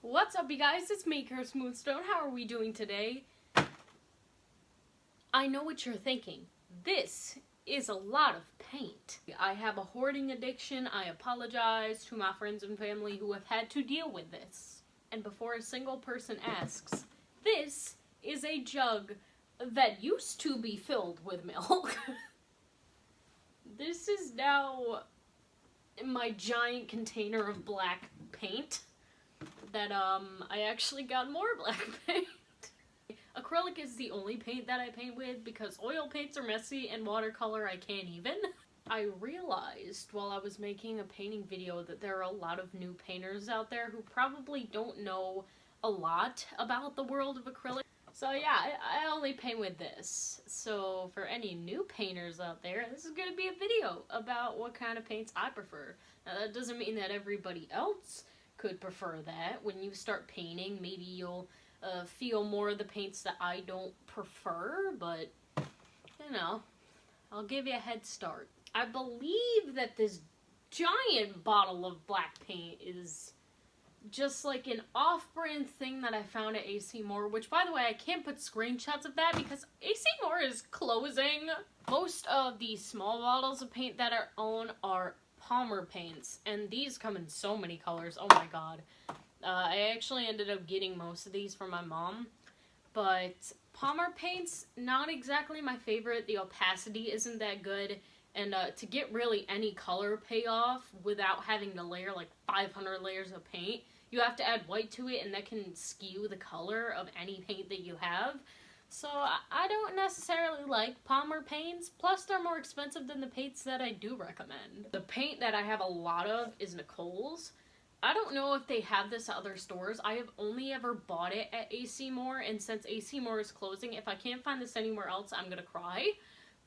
What's up, you guys? It's me, Curse Moonstone. How are we doing today? I know what you're thinking. This is a lot of paint. I have a hoarding addiction. I apologize to my friends and family who have had to deal with this. And before a single person asks, this is a jug that used to be filled with milk. This is now my giant container of black paint that I actually got more black paint. Acrylic is the only paint that I paint with because oil paints are messy and watercolor I can't even. I realized while I was making a painting video that there are a lot of new painters out there who probably don't know a lot about the world of acrylic. So yeah, I only paint with this. So for any new painters out there, this is going to be a video about what kind of paints I prefer. Now that doesn't mean that everybody else could prefer that. When you start painting, maybe you'll feel more of the paints that I don't prefer, but you know, I'll give you a head start. I believe that this giant bottle of black paint is just like an off-brand thing that I found at AC Moore, which by the way, I can't put screenshots of that because AC Moore is closing. Most of the small bottles of paint that I own are Palmer paints, and these come in so many colors. Oh my god. I actually ended up getting most of these from my mom, but Palmer paints, not exactly my favorite. The opacity isn't that good, and to get really any color payoff without having to layer like 500 layers of paint, you have to add white to it, and that can skew the color of any paint that you have. So I don't necessarily like Palmer paints, plus they're more expensive than the paints that I do recommend. The paint that I have a lot of is Nicole's. I don't know if they have this at other stores. I have only ever bought it at AC Moore, and since AC Moore is closing, if I can't find this anywhere else, I'm gonna cry.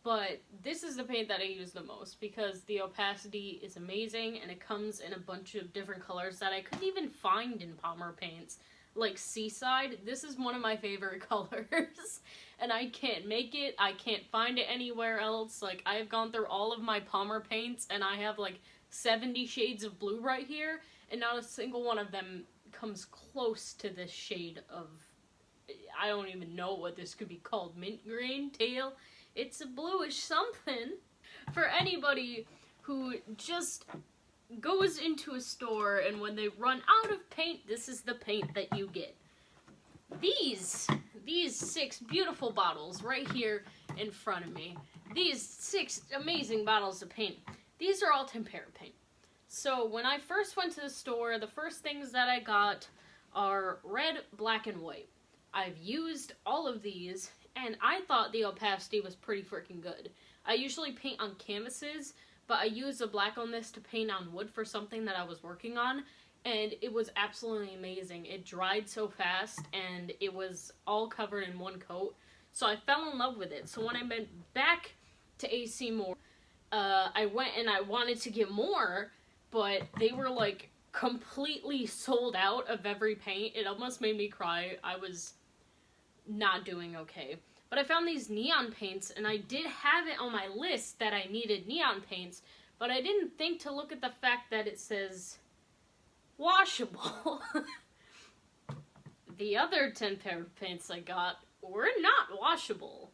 But this is the paint that I use the most because the opacity is amazing, and it comes in a bunch of different colors that I couldn't even find in Palmer paints. Like Seaside, this is one of my favorite colors, and I can't make it, I can't find it anywhere else. Like, I have gone through all of my Palmer paints, and I have like 70 shades of blue right here, and not a single one of them comes close to this shade of, I don't even know what this could be called, mint green, teal. It's a bluish something. For anybody who just goes into a store and when they run out of paint, this is the paint that you get. These 6 beautiful bottles right here in front of me. These 6 amazing bottles of paint. These are all tempera paint. So when I first went to the store, the first things that I got are red, black, and white. I've used all of these, and I thought the opacity was pretty freaking good. I usually paint on canvases, but I used the black on this to paint on wood for something that I was working on, and it was absolutely amazing. It dried so fast, and it was all covered in one coat, so I fell in love with it. So when I went back to AC Moore, I went and I wanted to get more, but they were like completely sold out of every paint. It almost made me cry. I was not doing okay. But I found these neon paints, and I did have it on my list that I needed neon paints, but I didn't think to look at the fact that it says washable. The other 10 pair of paints I got were not washable.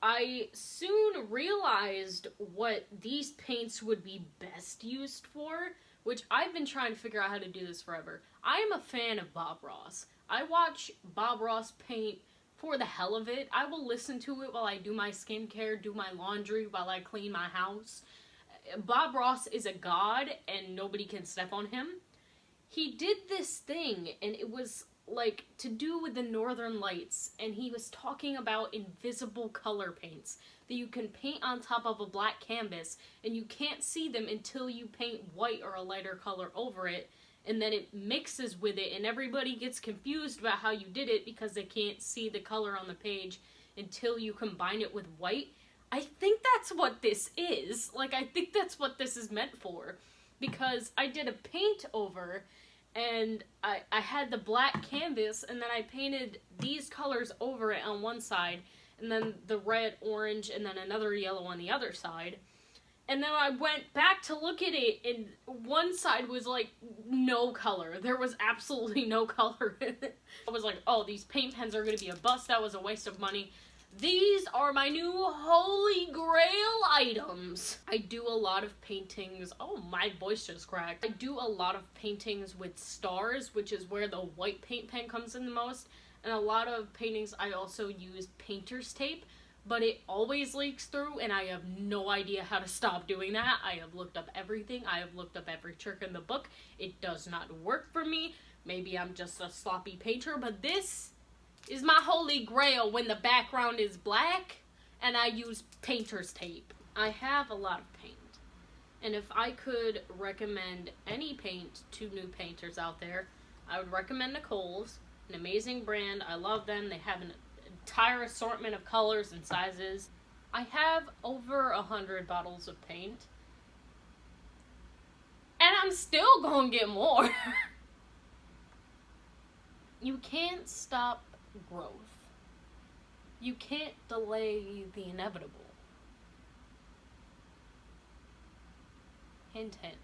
I soon realized what these paints would be best used for, which I've been trying to figure out how to do this forever. I am a fan of Bob Ross. I watch Bob Ross paint for the hell of it. I will listen to it while I do my skincare, do my laundry, while I clean my house. Bob Ross is a god, and nobody can step on him. He did this thing, and it was like to do with the Northern Lights, and he was talking about invisible color paints that you can paint on top of a black canvas, and you can't see them until you paint white or a lighter color over it, and then it mixes with it, and everybody gets confused about how you did it because they can't see the color on the page until you combine it with white. I think that's what this is. Like, I think that's what this is meant for, because I did a paint over, and I had the black canvas, and then I painted these colors over it on one side, and then the red, orange, and then another yellow on the other side. And then I went back to look at it, and one side was like no color. There was absolutely no color in it. I was like, oh, these paint pens are gonna be a bust. That was a waste of money. These are my new holy grail items. I do a lot of paintings. Oh, my voice just cracked. I do a lot of paintings with stars, which is where the white paint pen comes in the most. And a lot of paintings I also use painter's tape, but it always leaks through and I have no idea how to stop doing that. I have looked up everything. I have looked up every trick in the book. It does not work for me. Maybe I'm just a sloppy painter, but this is my holy grail when the background is black and I use painter's tape. I have a lot of paint. And if I could recommend any paint to new painters out there, I would recommend Nicole's, an amazing brand. I love them. They have an entire assortment of colors and sizes. I have over 100 bottles of paint. And I'm still gonna get more. You can't stop growth. You can't delay the inevitable. Hint, hint.